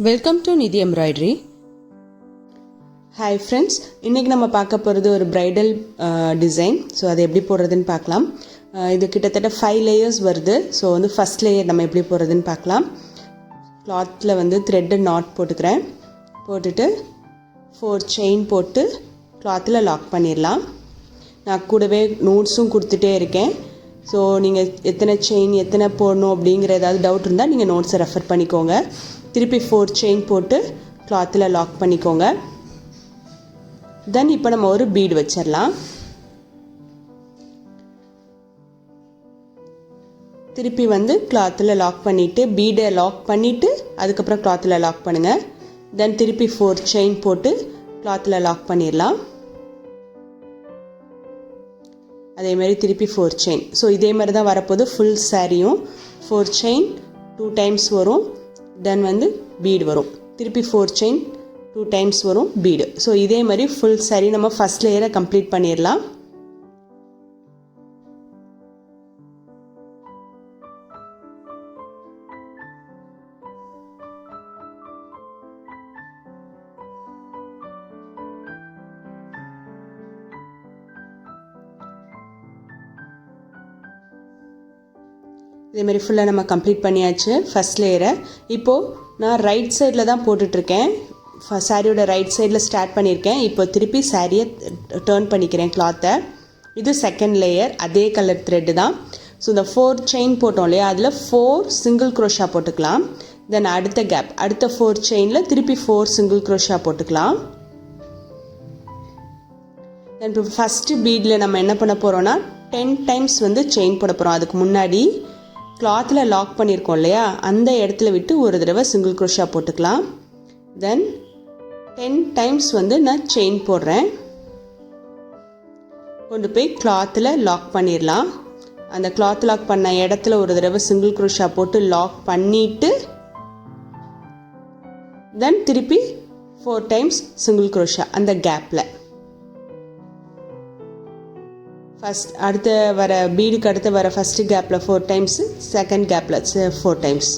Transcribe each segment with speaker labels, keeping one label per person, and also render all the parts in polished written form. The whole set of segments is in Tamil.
Speaker 1: வெல்கம் டு நிதி எம்ப்ராய்டரி. ஹாய் ஃப்ரெண்ட்ஸ், இன்றைக்கி நம்ம பார்க்க போகிறது ஒரு ப்ரைடல் டிசைன். ஸோ அதை எப்படி போடுறதுன்னு பார்க்கலாம். இது கிட்டத்தட்ட 5 லேயர்ஸ் வருது. ஸோ வந்து ஃபஸ்ட் லேயர் நம்ம எப்படி போடுறதுன்னு பார்க்கலாம். கிளாத்தில் வந்து த்ரெட்டு நாட் போட்டுக்கிறேன். போட்டுட்டு 4 செயின் போட்டு கிளாத்தில் லாக் பண்ணிடலாம். நான் கூடவே நோட்ஸும் கொடுத்துட்டே இருக்கேன். ஸோ நீங்கள் எத்தனை செயின் எத்தனை போடணும் அப்படிங்கிற ஏதாவது டவுட் இருந்தால் நீங்கள் நோட்ஸை ரெஃபர் பண்ணிக்கோங்க. திருப்பி 4 செயின் போட்டு கிளாத்தில் லாக் பண்ணிக்கோங்க. தென் இப்போ நம்ம ஒரு பீடு வச்சிடலாம். திருப்பி வந்து கிளாத்தில் லாக் பண்ணிவிட்டு பீடை லாக் பண்ணிவிட்டு அதுக்கப்புறம் கிளாத்தில் லாக் பண்ணுங்கள். தென் திருப்பி 4 செயின் போட்டு கிளாத்தில் லாக் பண்ணிடலாம். அதேமாதிரி திருப்பி 4 செயின். ஸோ இதே மாதிரி தான் வரப்போது ஃபுல் சாரியும். 4 செயின் 2 டைம்ஸ் வரும். தென் வந்து பீடு வரும். திருப்பி 4 செயின் 2 டைம்ஸ் வரும் பீடு. ஸோ இதே மாதிரி ஃபுல் சாரி நம்ம ஃபஸ்ட் லேயரை கம்ப்ளீட் பண்ணிடலாம். இதேமாரி ஃபுல்லாக நம்ம கம்ப்ளீட் பண்ணியாச்சு ஃபஸ்ட் லேயரை. இப்போது நான் ரைட் சைடில் தான் போட்டுட்ருக்கேன். சாரியோட ரைட் சைடில் ஸ்டார்ட் பண்ணியிருக்கேன். இப்போ திருப்பி சாரியை டேர்ன் பண்ணிக்கிறேன் கிளாத்தை. இது செகண்ட் லேயர், அதே கலர் த்ரெட்டு தான். ஸோ இந்த 4 செயின் போட்டோம் இல்லையா, அதில் 4 சிங்கிள் க்ரோஷா போட்டுக்கலாம். தென் அடுத்த கேப், அடுத்த 4 செயினில் திருப்பி 4 சிங்கிள் க்ரோஷா போட்டுக்கலாம். தென் இப்போ ஃபஸ்ட்டு பீடில் நம்ம என்ன பண்ண போகிறோன்னா 10 டைம்ஸ் வந்து செயின் போட போகிறோம். அதுக்கு முன்னாடி கிளாத்தில் லாக் பண்ணியிருக்கோம் இல்லையா, அந்த இடத்துல விட்டு ஒரு தடவை சிங்கிள் க்ரோஷா போட்டுக்கலாம். தென் 10 டைம்ஸ் வந்து நான் செயின் போடுறேன். கொண்டு போய் கிளாத்தில் லாக் பண்ணிடலாம். அந்த கிளாத் லாக் பண்ண இடத்துல ஒரு தடவை சிங்கிள் க்ரோஷா போட்டு லாக் பண்ணிவிட்டு தென் திருப்பி 4 டைம்ஸ் சிங்கிள் க்ரோஷா அந்த கேப்பில். ஃபஸ்ட் அடுத்த வர பீடுக்கு அடுத்து வர ஃபஸ்ட்டு கேப்பில் 4 டைம்ஸு, செகண்ட் கேப்பில் 4 டைம்ஸ்.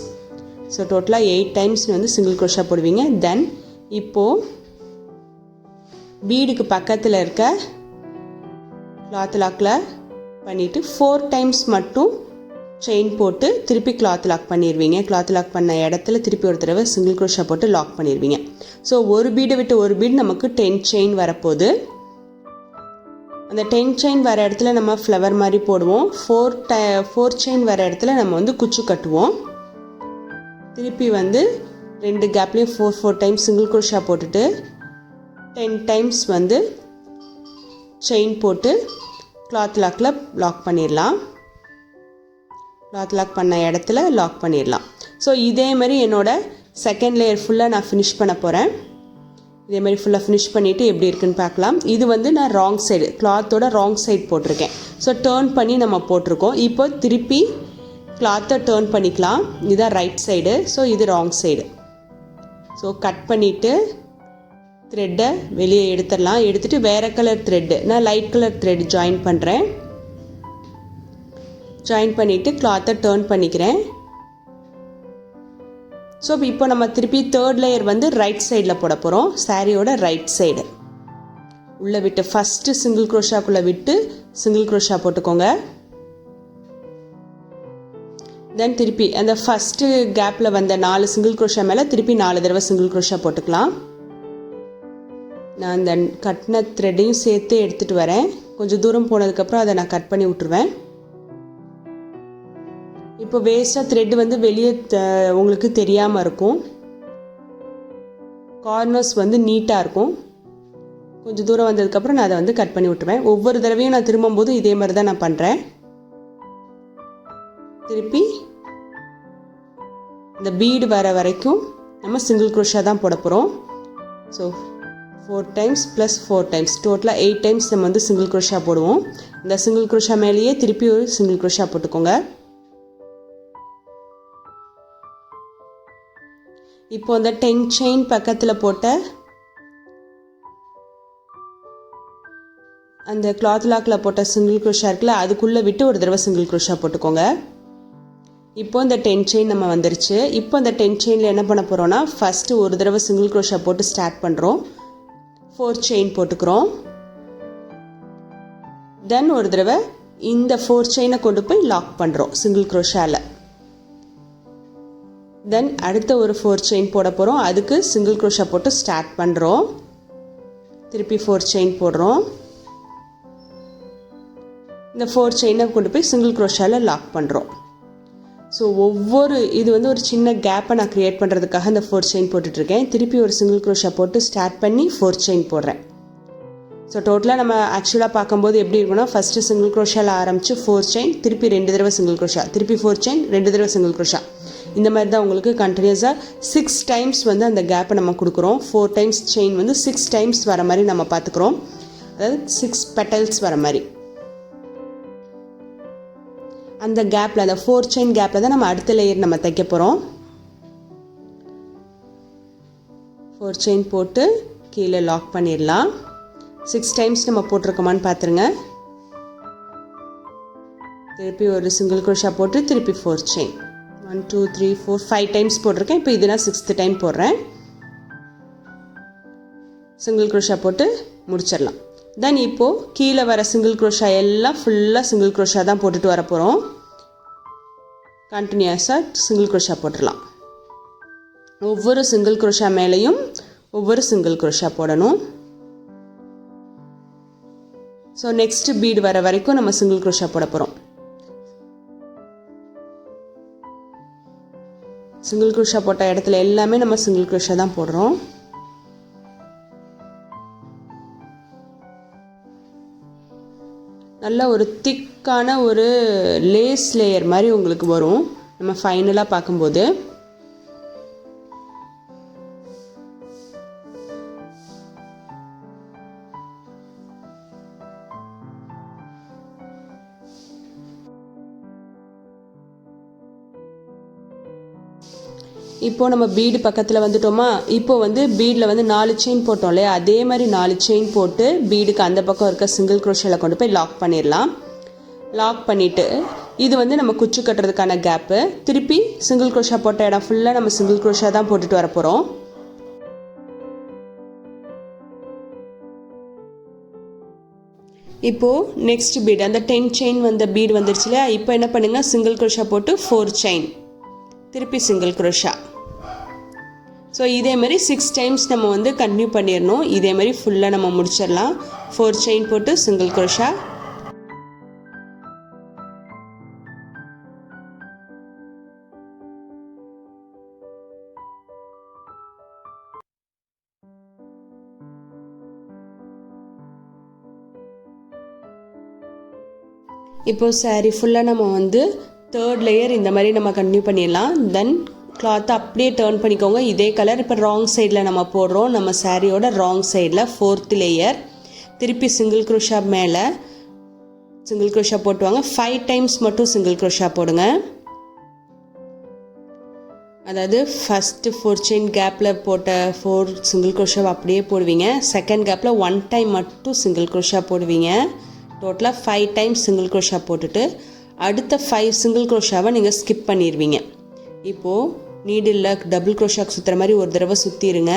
Speaker 1: ஸோ டோட்டலாக 8 டைம்ஸ் வந்து சிங்கிள் க்ரோஷா போடுவீங்க. தென் இப்போது பீடுக்கு பக்கத்தில் இருக்க கிளாத் லாக்கில் பண்ணிவிட்டு 4 டைம்ஸ் மட்டும் செயின் போட்டு திருப்பி கிளாத் லாக் பண்ணிடுவீங்க. கிளாத் லாக் பண்ண இடத்துல திருப்பி ஒரு தடவை சிங்கிள் க்ரோஷா போட்டு லாக் பண்ணிடுவீங்க. ஸோ ஒரு பீடை விட்டு ஒரு பீடு நமக்கு 10 செயின் வரப்போகுது. அந்த 10 செயின் வர இடத்துல நம்ம ஃப்ளவர் மாதிரி போடுவோம். 4 செயின் வர இடத்துல நம்ம வந்து குச்சு கட்டுவோம். திருப்பி வந்து 2 கேப்லேயும் 4 டைம்ஸ் சிங்கிள் க்ரோஷா போட்டுட்டு 10 டைம்ஸ் வந்து செயின் போட்டு கிளாத் லாக்கில் லாக் பண்ணிடலாம். கிளாத் லாக் பண்ண இடத்துல லாக் பண்ணிடலாம். ஸோ இதே மாதிரி என்னோடய செகண்ட் லேயர் ஃபுல்லாக நான் ஃபினிஷ் பண்ண போகிறேன். இதே மாதிரி ஃபுல்லாக ஃபினிஷ் பண்ணிவிட்டு எப்படி இருக்குன்னு பார்க்கலாம். இது வந்து நான் ராங் சைடு, கிளாத்தோட ராங் சைடு போட்டிருக்கேன். ஸோ டேர்ன் பண்ணி நம்ம போட்டிருக்கோம். இப்போ திருப்பி கிளாத்தை டேர்ன் பண்ணிக்கலாம். இதுதான் ரைட் சைடு, ஸோ இது ராங் சைடு. ஸோ கட் பண்ணிவிட்டு த்ரெட்டை வெளியே எடுத்துடலாம். எடுத்துகிட்டு வேறு கலர் த்ரெட்டு, நான் லைட் கலர் த்ரெட் ஜாயின் பண்ணுறேன். ஜாயின் பண்ணிவிட்டு கிளாத்தை டேர்ன் பண்ணிக்கிறேன். ஸோ இப்போ நம்ம திருப்பி தேர்ட் லேயர் வந்து ரைட் சைடில் போட போகிறோம். சாரியோட ரைட் சைடு உள்ளே விட்டு ஃபஸ்ட்டு சிங்கிள் க்ரோஷாக்குள்ளே விட்டு சிங்கிள் க்ரோஷா போட்டுக்கோங்க. தென் திருப்பி அந்த ஃபஸ்ட்டு கேப்பில் வந்த 4 சிங்கிள் க்ரோஷா மேலே திருப்பி 4 தடவை சிங்கிள் க்ரோஷா போட்டுக்கலாம். நான் அந்த கட்டின த்ரெட்டையும் சேர்த்து எடுத்துகிட்டு வரேன். கொஞ்சம் தூரம் போனதுக்கப்புறம் அதை நான் கட் பண்ணி விட்டுருவேன். இப்போ வேஸ்ட்டாக த்ரெட் வந்து வெளியே உங்களுக்கு தெரியாமல் இருக்கும். கார்னர்ஸ் வந்து நீட்டாக இருக்கும். கொஞ்சம் தூரம் வந்ததுக்கப்புறம் நான் அதை வந்து கட் பண்ணி விட்டுருவேன். ஒவ்வொரு தடவையும் நான் திரும்பும்போதும் இதே மாதிரி தான் நான் பண்ணுறேன். திருப்பி இந்த பீடு வர வரைக்கும் நம்ம சிங்கிள் க்ரோஷா தான் போட போகிறோம். ஸோ 4 டைம்ஸ் ப்ளஸ் 4 டைம்ஸ் டோட்டலாக 8 டைம்ஸ் நம்ம வந்து சிங்கிள் க்ரோஷா போடுவோம். இந்த சிங்கிள் க்ரோஷா மேலேயே திருப்பி ஒரு சிங்கிள் க்ரோஷா போட்டுக்கோங்க. இப்போ அந்த 10 செயின் பக்கத்தில் போட்ட அந்த கிளாத் லாக்கில் போட்ட சிங்கிள் க்ரோஷா இருக்குல்ல, அதுக்குள்ளே விட்டு ஒரு தடவை சிங்கிள் க்ரோஷா போட்டுக்கோங்க. இப்போ இந்த 10 செயின் நம்ம வந்துருச்சு. இப்போ இந்த 10 செயினில் என்ன பண்ண போகிறோன்னா ஃபஸ்ட்டு ஒரு தடவை சிங்கிள் க்ரோஷா போட்டு ஸ்டார்ட் பண்ணுறோம். 4 செயின் போட்டுக்கிறோம். தென் ஒரு தடவை இந்த 4 செயினை கொண்டு போய் லாக் பண்ணுறோம் சிங்கிள் க்ரோஷாவில். தென் அடுத்த ஒரு 4 செயின் போட போகிறோம். அதுக்கு சிங்கிள் க்ரோஷா போட்டு ஸ்டார்ட் பண்ணுறோம். திருப்பி 4 செயின் போடுறோம். இந்த 4 செயினை கொண்டு போய் சிங்கிள் க்ரோஷாவில் லாக் பண்ணுறோம். ஸோ இது வந்து ஒரு சின்ன கேப்பை நான் க்ரியேட் பண்ணுறதுக்காக இந்த 4 செயின் போட்டுட்ருக்கேன். திருப்பி ஒரு சிங்கிள் க்ரோஷா போட்டு ஸ்டார்ட் பண்ணி 4 செயின் போடுறேன். ஸோ டோட்டலாக நம்ம ஆக்சுவலாக பார்க்கும்போது எப்படி இருக்குன்னா ஃபஸ்ட்டு சிங்கிள் க்ரோஷாவில் ஆரம்பித்து 4 செயின், திருப்பி 2 தடவை சிங்கிள் க்ரோஷா, திருப்பி 4 செயின், 2 தடவை சிங்கிள் க்ரோஷா. இந்த மாதிரி தான் உங்களுக்கு கண்டினியூஸாக 6 டைம்ஸ் வந்து அந்த கேப்பை நம்ம கொடுக்குறோம். 4 டைம்ஸ் செயின் வந்து 6 டைம்ஸ் வர மாதிரி நம்ம பார்த்துக்குறோம். அதாவது 6 பெட்டல்ஸ் வர மாதிரி. அந்த கேப்பில் அந்த 4 செயின் கேப்பில் தான் நம்ம அடுத்த லேயர் நம்ம தைக்க போகிறோம். 4 செயின் போட்டு கீழே லாக் பண்ணிடலாம். 6 டைம்ஸ் நம்ம போட்டிருக்கோமான்னு பார்த்துருங்க. திருப்பி ஒரு சிங்கிள் க்ரோஷா போட்டு திருப்பி 4 செயின் 1 2 3 4 5 டைம்ஸ் போட்டிருக்கேன். இப்போ இது நான் 6th டைம் போடுறேன். சிங்கிள் க்ரோஷா போட்டு முடிச்சிடலாம். தென் இப்போது கீழே வர சிங்கிள் க்ரோஷா எல்லாம் ஃபுல்லாக சிங்கிள் க்ரோஷா தான் போட்டுட்டு வர போகிறோம். கண்டினியூஸாக சிங்கிள் க்ரோஷா போட்டுடலாம். ஒவ்வொரு சிங்கிள் க்ரோஷா மேலேயும் ஒவ்வொரு சிங்கிள் க்ரோஷா போடணும். ஸோ நெக்ஸ்ட் பீடு வர வரைக்கும் நம்ம சிங்கிள் க்ரோஷா போட போகிறோம். சிங்கிள் க்ரோஷா போட்ட இடத்துல எல்லாமே நம்ம சிங்கிள் க்ரோஷா தான் போடுறோம். நல்ல ஒரு திக்கான ஒரு லேஸ் லேயர் மாதிரி உங்களுக்கு வரும் நம்ம ஃபைனலாக பார்க்கும்போது. இப்போது நம்ம பீடு பக்கத்தில் வந்துட்டோமா. இப்போது வந்து பீடில் வந்து 4 செயின் போட்டோம் இல்லையா, அதே மாதிரி 4 செயின் போட்டு பீடுக்கு அந்த பக்கம் இருக்க சிங்கிள் க்ரோஷாவில் கொண்டு போய் லாக் பண்ணிடலாம். லாக் பண்ணிவிட்டு இது வந்து நம்ம குச்சி கட்டுறதுக்கான கேப்பு. திருப்பி சிங்கிள் க்ரோஷா போட்ட இடம் ஃபுல்லாக நம்ம சிங்கிள் க்ரோஷா தான் போட்டுட்டு வர போகிறோம். இப்போது நெக்ஸ்ட் பீடு அந்த 10 செயின் வந்த பீடு வந்துருச்சு இல்லையா. இப்போ என்ன பண்ணுங்கள், சிங்கிள் க்ரோஷா போட்டு 4 செயின், திருப்பி சிங்கிள் க்ரோஷா. ஸோ இதே மாதிரி 6 டைம்ஸ் நம்ம வந்து கண்டினியூ பண்ணிடணும். இதே மாதிரி ஃபுல்லாக நம்ம முடிச்சிடலாம். 4 செயின் போட்டு சிங்கிள் க்ரோஷா, இப்போது சாரீ ஃபுல்லாக நம்ம வந்து 3rd லேயர் இந்த மாதிரி நம்ம கண்டினியூ பண்ணிடலாம். தென் கிளாத்தை அப்படியே டேர்ன் பண்ணிக்கோங்க. இதே கலர் இப்போ ராங் சைடில் நம்ம போடுறோம். நம்ம சாரியோட ராங் சைடில் 4th லேயர். திருப்பி சிங்கிள் க்ரோஷா மேலே சிங்கிள் க்ரோஷா போட்டுவாங்க. 5 டைம்ஸ் மட்டும் சிங்கிள் க்ரோஷா போடுங்க. அதாவது ஃபஸ்ட்டு 4 செயின் கேப்பில் போட்ட 4 சிங்கிள் க்ரோஷாவை அப்படியே போடுவீங்க. செகண்ட் கேப்பில் 1 டைம் மட்டும் சிங்கிள் க்ரோஷா போடுவீங்க. டோட்டலாக 5 டைம்ஸ் சிங்கிள் க்ரோஷா போட்டுட்டு அடுத்த 5 சிங்கிள் க்ரோஷாவை நீங்கள் ஸ்கிப் பண்ணிடுவீங்க. இப்போது நீடில் டபுள் க்ரோஷாக்கு சுற்றுற மாதிரி ஒரு தடவை சுற்றிடுங்க.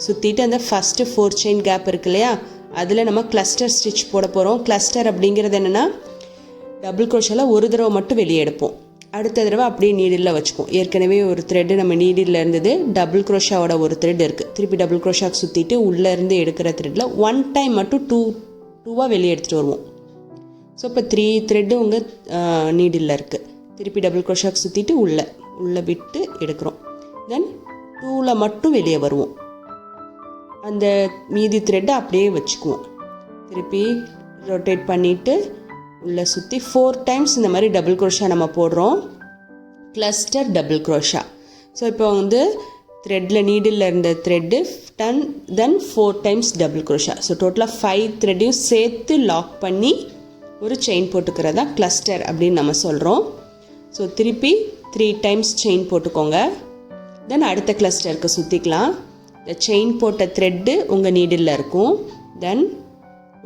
Speaker 1: சுற்றிட்டு அந்த ஃபஸ்ட்டு 4 செயின் கேப் இருக்கு இல்லையா, அதில் நம்ம கிளஸ்டர் ஸ்டிச் போட போகிறோம். கிளஸ்டர் அப்படிங்கிறது என்னென்னா டபுள் க்ரோஷாவில் ஒரு தடவை மட்டும் வெளியே எடுப்போம். அடுத்த தடவை அப்படியே நீடில் வச்சுப்போம். ஏற்கனவே ஒரு த்ரெட்டு நம்ம நீடில் இருந்தது, டபுள் க்ரோஷாவோட ஒரு த்ரெட் இருக்குது. திருப்பி டபுள் க்ரோஷாக்கு சுற்றிட்டு உள்ளேருந்து எடுக்கிற த்ரெட்டில் 1 டைம் மட்டும் டூவாக வெளியே எடுத்துகிட்டு வருவோம். ஸோ இப்போ 3 த்ரெட்டு உங்கள் நீடில் இருக்குது. திருப்பி டபுள் க்ரோஷாக்கு சுற்றிட்டு உள்ளே விட்டு எடுக்கிறோம். தென் 2ல் மட்டும் வெளியே வருவோம். அந்த மீதி த்ரெட்டை அப்படியே வச்சுக்குவோம். திருப்பி ரொட்டேட் பண்ணிவிட்டு உள்ளே சுற்றி 4 டைம்ஸ் இந்த மாதிரி டபுள் க்ரோஷா நம்ம போடுறோம். Cluster double crochet. ஸோ இப்போ வந்து த்ரெட்டில் நீடில் இருந்த த்ரெட்டு தென் 4 டைம்ஸ் டபுள் க்ரோஷா. ஸோ டோட்டலாக 5 த்ரெட்டையும் சேர்த்து லாக் பண்ணி ஒரு செயின் போட்டுக்கிறதா கிளஸ்டர் அப்படின்னு நம்ம சொல்கிறோம். ஸோ திருப்பி 3 டைம்ஸ் செயின் போட்டுக்கோங்க. தென் அடுத்த கிளஸ்டருக்கு சுற்றிக்கலாம். இந்த செயின் போட்ட த்ரெட்டு உங்கள் நீடில் இருக்கும். தென்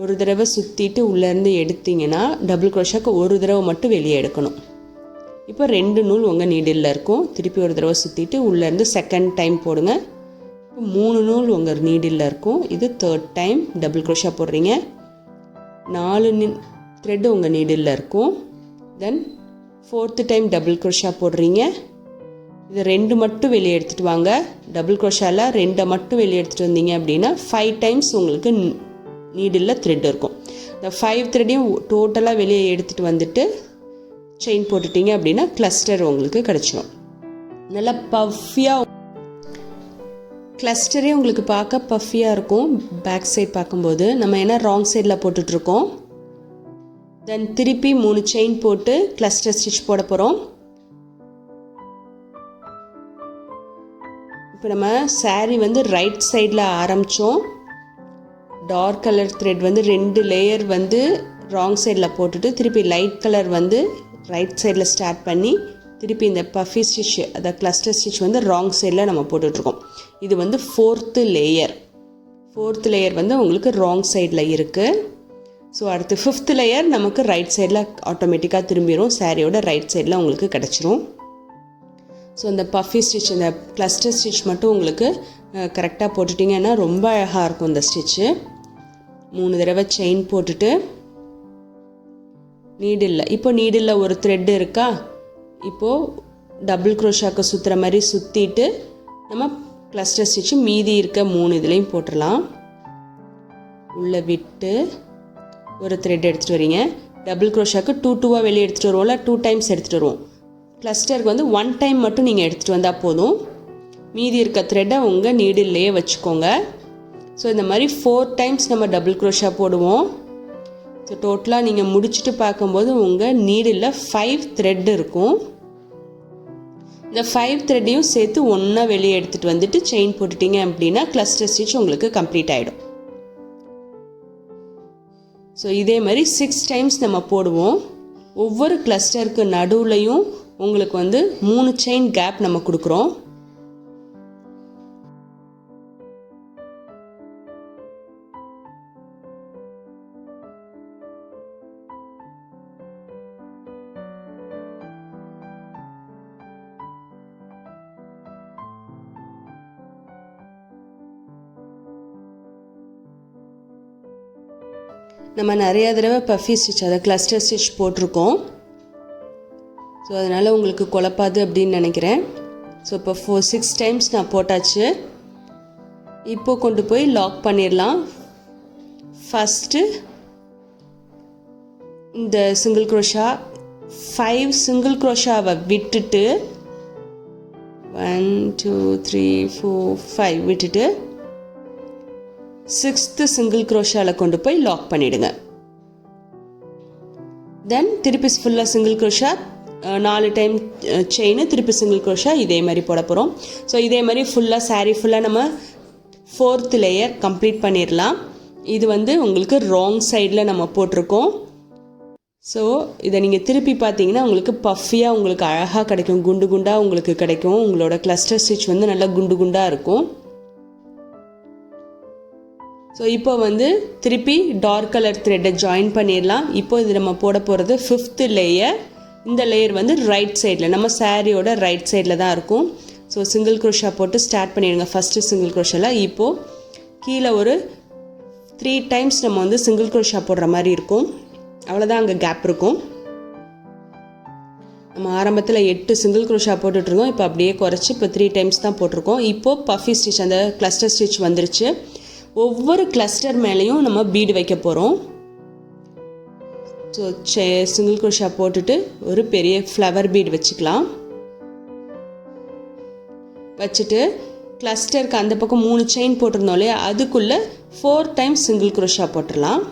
Speaker 1: ஒரு தடவை சுற்றிட்டு உள்ளேருந்து எடுத்திங்கன்னா டபுள் க்ரோஷாக்கு ஒரு தடவை மட்டும் வெளியே எடுக்கணும். இப்போ 2 நூல் உங்கள் நீடிலில் இருக்கும். திருப்பி ஒரு தடவை சுற்றிட்டு உள்ளேருந்து செகண்ட் டைம் போடுங்க. இப்போ 3 நூல் உங்கள் நீடிலில் இருக்கும். இது தேர்ட் டைம் டபுள் க்ரோஷா போடுறீங்க. 4 த்ரெட்டு உங்கள் நீடிலில் இருக்கும். தென் ஃபோர்த்து டைம் டபுள் க்ரோஷா போடுறீங்க. இது 2 மட்டும் வெளியே எடுத்துகிட்டு வாங்க. டபுள் க்ரோஷாவில் 2 மட்டும் வெளியே எடுத்துகிட்டு வந்தீங்க அப்படின்னா 5 டைம்ஸ் உங்களுக்கு நீடிலில் த்ரெட் இருக்கும். இந்த 5 த்ரெட்டையும் டோட்டலாக வெளியே எடுத்துகிட்டு வந்துட்டு செயின் போட்டுட்டிங்க அப்படின்னா கிளஸ்டர் உங்களுக்கு கிடச்சிடும். நல்லா பஃபியாக கிளஸ்டரே உங்களுக்கு பார்க்க பஃபியாக இருக்கும். பேக் சைட் பார்க்கும்போது நம்ம என்ன ராங் சைடில் போட்டுட்ருக்கோம். தென் திருப்பி 3 செயின் போட்டு கிளஸ்டர் ஸ்டிச் போட போகிறோம். இப்போ நம்ம சாரீ வந்து ரைட் சைடில் ஆரம்பித்தோம். டார்க் கலர் த்ரெட் வந்து 2 லேயர் வந்து ராங் சைடில் போட்டுட்டு திருப்பி லைட் கலர் வந்து ரைட் சைடில் ஸ்டார்ட் பண்ணி திருப்பி இந்த பஃபி ஸ்டிச் அதை கிளஸ்டர் ஸ்டிச் வந்து ராங் சைடில் நம்ம போட்டுட்ருக்கோம். இது வந்து ஃபோர்த்து லேயர் வந்து உங்களுக்கு ராங் சைடில் இருக்குது. ஸோ அடுத்து 5th லேயர் நமக்கு ரைட் சைடில் ஆட்டோமேட்டிக்காக திரும்பிடும். சாரியோட ரைட் சைடில் உங்களுக்கு கிடச்சிரும். ஸோ இந்த பஃபி ஸ்டிச் இந்த கிளஸ்டர் ஸ்டிச் மட்டும் உங்களுக்கு கரெக்டாக போட்டுட்டிங்கன்னா ரொம்ப அழகாக இருக்கும் இந்த ஸ்டிச்சு. 3 தடவை செயின் போட்டுட்டு நீடில் ஒரு த்ரெட்டு இருக்கா. இப்போது டபுள் க்ரோஷாக்கு சுற்றுற மாதிரி சுற்றிட்டு நம்ம கிளஸ்டர் ஸ்டிச்சு மீதி இருக்க 3 இதுலேயும் போட்டுடலாம். உள்ளே விட்டு ஒரு த்ரெட் எடுத்துகிட்டு வரீங்க. டபுள் க்ரோஷாக்கு 2 வெளியே எடுத்துகிட்டு வருவோம்ல, 2 டைம்ஸ் எடுத்துகிட்டு வருவோம். கிளஸ்டருக்கு வந்து 1 டைம் மட்டும் நீங்கள் எடுத்துகிட்டு வந்தால் போதும். மீதி இருக்க த்ரெட்டை உங்கள் நீடில்லையே வச்சுக்கோங்க. ஸோ இந்த மாதிரி 4 டைம்ஸ் நம்ம டபுள் க்ரோஷா போடுவோம். ஸோ டோட்டலாக நீங்கள் முடிச்சுட்டு பார்க்கும்போது உங்கள் நீடில் 5 த்ரெட் இருக்கும். இந்த 5 த்ரெட்டையும் சேர்த்து ஒன்றா வெளியே எடுத்துகிட்டு வந்துட்டு செயின் போட்டுட்டிங்க அப்படின்னா கிளஸ்டர் ஸ்டிச் உங்களுக்கு கம்ப்ளீட் ஆகிடும். ஸோ இதே மாதிரி 6 டைம்ஸ் நம்ம போடுவோம். ஒவ்வொரு கிளஸ்டருக்கு நடுவுலையும் உங்களுக்கு வந்து 3 செயின் கேப் நம்ம கொடுக்குறோம். நம்ம நிறையா தடவை பஃபி ஸ்டிச் அதை கிளஸ்டர் ஸ்டிச் போட்டிருக்கோம். ஸோ அதனால் உங்களுக்கு குழப்பாது அப்படின்னு நினைக்கிறேன். ஸோ இப்போ 6 டைம்ஸ் நான் போட்டாச்சு. இப்போ கொண்டு போய் லாக் பண்ணிடலாம். ஃபஸ்ட்டு இந்த சிங்கிள் க்ரோஷா 5 சிங்கிள் க்ரோஷாவை விட்டுட்டு 1 2 3 4 5 விட்டுட்டு 6th சிங்கிள் க்ரோஷாவில் கொண்டு போய் லாக் பண்ணிவிடுங்க. தென் திருப்பி ஃபுல்லாக சிங்கிள் க்ரோஷா 4 டைம் செயின் திருப்பி சிங்கிள் க்ரோஷா இதே மாதிரி போட போகிறோம். ஸோ இதே மாதிரி ஃபுல்லாக சாரீ ஃபுல்லாக நம்ம 4th லேயர் கம்ப்ளீட் பண்ணிடலாம். இது வந்து உங்களுக்கு ராங் சைடில் நம்ம போட்டிருக்கோம். ஸோ இதை நீங்கள் திருப்பி பார்த்தீங்கன்னா உங்களுக்கு பஃபியாக உங்களுக்கு அழகாக கிடைக்கும். குண்டு குண்டாக உங்களுக்கு கிடைக்கும். உங்களோட கிளஸ்டர் ஸ்டிச் வந்து நல்லா குண்டு குண்டாக இருக்கும். ஸோ இப்போ வந்து திருப்பி டார்க் கலர் த்ரெட்டை ஜாயின் பண்ணிடலாம். இப்போ இது நம்ம போட போகிறது 5th லேயர். இந்த லேயர் வந்து ரைட் சைடில் நம்ம சாரியோட ரைட் சைடில் தான் இருக்கும். ஸோ சிங்கிள் க்ரோஷா போட்டு ஸ்டார்ட் பண்ணிடுங்க. ஃபஸ்ட்டு சிங்கிள் க்ரோஷாவில் இப்போது கீழே ஒரு 3 டைம்ஸ் நம்ம வந்து சிங்கிள் க்ரோஷா போடுற மாதிரி இருக்கும். அவ்வளோதான் அங்கே கேப் இருக்கும். நம்ம ஆரம்பத்தில் 8 சிங்கிள் க்ரோஷா போட்டுட்ருக்கோம். இப்போ அப்படியே குறைச்சி இப்போ 3 டைம்ஸ் தான் போட்டிருக்கோம். இப்போது பஃபி ஸ்டிச் அந்த கிளஸ்டர் ஸ்டிச் வந்துருச்சு. ஒவ்வொரு கிளஸ்டர் மேலேயும் நம்ம பீடு வைக்க போகிறோம். ஸோ சிங்கிள் க்ரோஷா போட்டுட்டு ஒரு பெரிய ஃப்ளவர் பீடு வச்சுக்கலாம். வச்சுட்டு கிளஸ்டருக்கு அந்த பக்கம் 3 செயின் போட்டிருந்தோம் இல்லையா, அதுக்குள்ளே 4 டைம்ஸ் சிங்கிள் க்ரோஷா போட்டுடலாம்.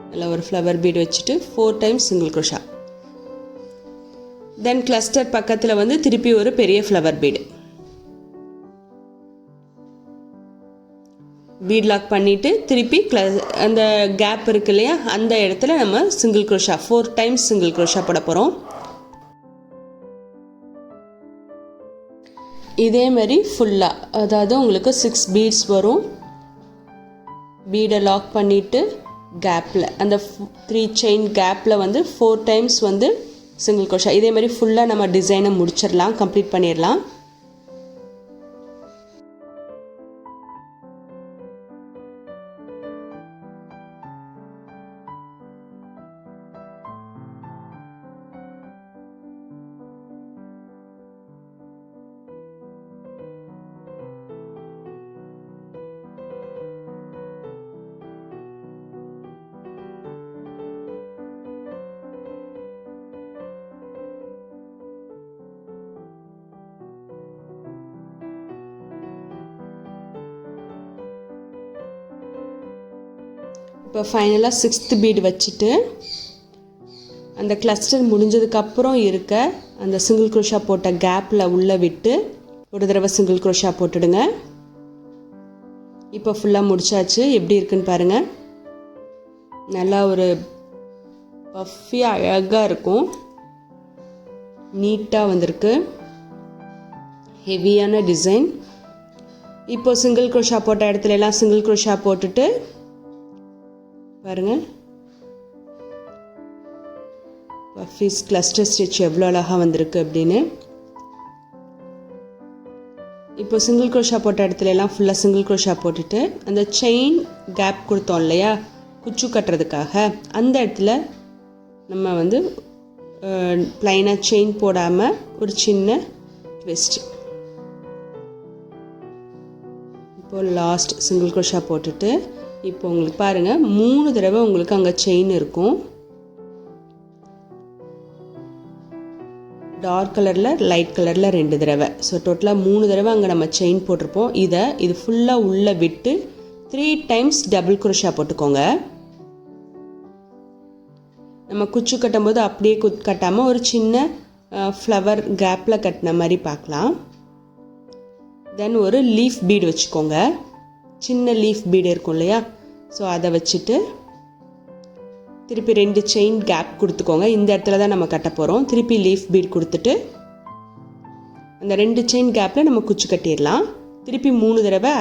Speaker 1: அதில் ஒரு ஃப்ளவர் பீடு வச்சுட்டு 4 டைம்ஸ் சிங்கிள் க்ரோஷா. தென் கிளஸ்டர் பக்கத்தில் வந்து திருப்பி ஒரு பெரிய ஃப்ளவர் பீடு. பீட் லாக் பண்ணிவிட்டு திருப்பி அந்த கேப் இருக்கு இல்லையா, அந்த இடத்துல நம்ம single crochet 4 times single crochet போட போகிறோம். இதே மாதிரி ஃபுல்லாக, அதாவது உங்களுக்கு 6 பீட்ஸ் வரும். பீடை லாக் பண்ணிவிட்டு கேப்பில் அந்த 3 செயின் கேப்பில் வந்து 4 டைம்ஸ் வந்து சிங்கிள் crochet. இதே மாதிரி ஃபுல்லாக நம்ம டிசைனை முடிச்சிடலாம், கம்ப்ளீட் பண்ணிடலாம். இப்போ ஃபைனலாக 6th பீட் வச்சுட்டு அந்த கிளஸ்டர் முடிஞ்சதுக்கப்புறம் இருக்க அந்த சிங்கிள் crochet போட்ட கேப்பில் உள்ளே விட்டு ஒரு தடவை சிங்கிள் crochet போட்டுடுங்க. இப்போ ஃபுல்லாக முடிச்சாச்சு. எப்படி இருக்குன்னு பாருங்கள். நல்லா ஒரு பஃபியாக அழகாக இருக்கும், நீட்டாக வந்திருக்கு, ஹெவியான டிசைன். இப்போ சிங்கிள் crochet போட்ட இடத்துல எல்லாம் சிங்கிள் crochet போட்டுட்டு பாருங்கள், பஃபீஸ் கிளஸ்டர் ஸ்டிச் எவ்வளோ அழகாக வந்திருக்கு அப்படின்னு. இப்போ சிங்கிள் crochet போட்ட இடத்துல எல்லாம் ஃபுல்லாக சிங்கிள் crochet போட்டுட்டு அந்த செயின் கேப் கொடுத்தோம் இல்லையா குச்சு கட்டுறதுக்காக, அந்த இடத்துல நம்ம வந்து ப்ளைனாக செயின் போடாமல் ஒரு சின்ன ட்விஸ்ட். இப்போது லாஸ்ட் சிங்கிள் crochet போட்டுட்டு இப்போ உங்களுக்கு பாருங்கள் 3 தடவை உங்களுக்கு அங்கே செயின் இருக்கும். டார்க் கலரில் லைட் கலரில் 2 தடவை. ஸோ டோட்டலாக 3 தடவை அங்கே நம்ம செயின் போட்டிருப்போம். இது ஃபுல்லாக உள்ளே விட்டு 3 டைம்ஸ் டபுள் crochet போட்டுக்கோங்க. நம்ம குச்சு கட்டும்போது அப்படியே கட்டாமல் ஒரு சின்ன ஃப்ளவர் கேப்பில் கட்டின மாதிரி பார்க்கலாம். தென் ஒரு லீஃப் பீடு வச்சுக்கோங்க, சின்ன லீஃப் பீடு இருக்கும் இல்லையா, ஸோ அதை வச்சுட்டு திருப்பி 2 செயின் கேப் கொடுத்துக்கோங்க. இந்த இடத்துல தான் நம்ம கட்ட போகிறோம். திருப்பி லீஃப் பீட் கொடுத்துட்டு அந்த 2 செயின் கேப்பில் நம்ம குச்சி கட்டிடலாம். திருப்பி 3 தடவை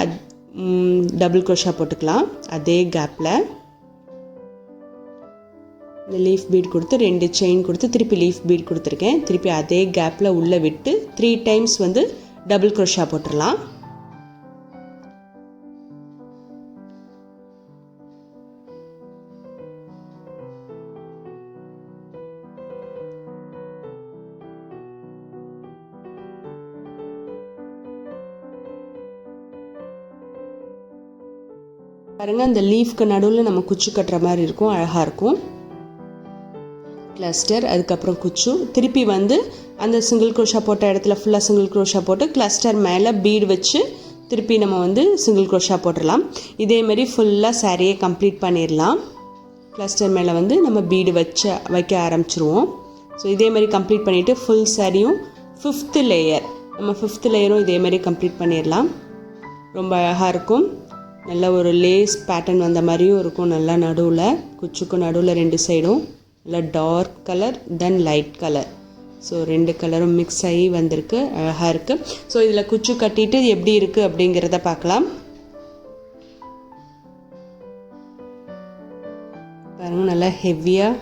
Speaker 1: டபுள் crochet போட்டுக்கலாம். அதே கேப்பில் இந்த லீஃப் பீட் கொடுத்து 2 செயின் கொடுத்து திருப்பி லீஃப் பீட் கொடுத்துருக்கேன். திருப்பி அதே கேப்பில் உள்ளே விட்டு 3 டைம்ஸ் வந்து டபுள் crochet போட்டுடலாம். பாருங்கள், அந்த லீஃப்க்கு நடுவில் நம்ம குச்சி கட்டுற மாதிரி இருக்கும், அழகாக இருக்கும். கிளஸ்டர், அதுக்கப்புறம் குச்சு, திருப்பி வந்து அந்த சிங்கிள் crochet போட்ட இடத்துல ஃபுல்லாக சிங்கிள் crochet போட்டு கிளஸ்டர் மேலே பீடு வச்சு திருப்பி நம்ம வந்து சிங்கிள் crochet போட்டுடலாம். இதேமாரி ஃபுல்லாக சாரியை கம்ப்ளீட் பண்ணிடலாம். கிளஸ்டர் மேலே வந்து நம்ம பீடு வைக்க ஆரம்பிச்சிருவோம். ஸோ இதேமாரி கம்ப்ளீட் பண்ணிவிட்டு ஃபுல் சாரியும் 5th லேயர், நம்ம 5th லேயரும் இதேமாரி கம்ப்ளீட் பண்ணிடலாம். ரொம்ப அழகாக இருக்கும். நல்ல ஒரு லேஸ் பேட்டர்ன் வந்த மாதிரியும் இருக்கும். நல்லா நடுவில் குச்சுக்கு நடுவில் 2 சைடும் நல்லா dark colour then light colour, so 2 கலரும் மிக்ஸ் ஆகி வந்திருக்கு, அழகாக இருக்குது. ஸோ இதில் குச்சு கட்டிட்டு எப்படி இருக்குது அப்படிங்கிறத பார்க்கலாம். பாருங்கள், நல்லா ஹெவியாக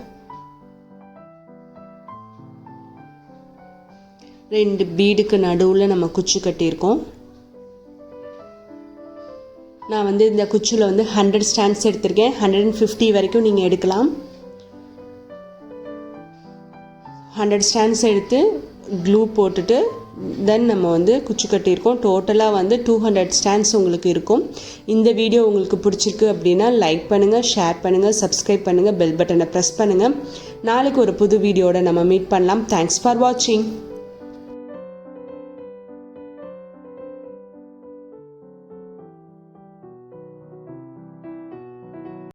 Speaker 1: 2 பீடுக்கு நடுவில் நம்ம குச்சு கட்டியிருக்கோம். நான் வந்து இந்த குச்சியில் வந்து 100 ஸ்டாண்ட்ஸ் எடுத்திருக்கேன். 150 வரைக்கும் நீங்கள் எடுக்கலாம். 100 ஸ்டாண்ட்ஸ் எடுத்து க்ளூ போட்டுட்டு தென் நம்ம வந்து குச்சி கட்டியிருக்கோம். டோட்டலாக வந்து 200 ஸ்டாண்ட்ஸ் உங்களுக்கு இருக்கும். இந்த வீடியோ உங்களுக்கு பிடிச்சிருக்கு அப்படின்னா லைக் பண்ணுங்கள், ஷேர் பண்ணுங்கள், சப்ஸ்கிரைப் பண்ணுங்கள், பெல் பட்டனை ப்ரெஸ் பண்ணுங்கள். நாளைக்கு ஒரு புது வீடியோட நம்ம மீட் பண்ணலாம். தேங்க்ஸ் ஃபார் வாட்சிங்.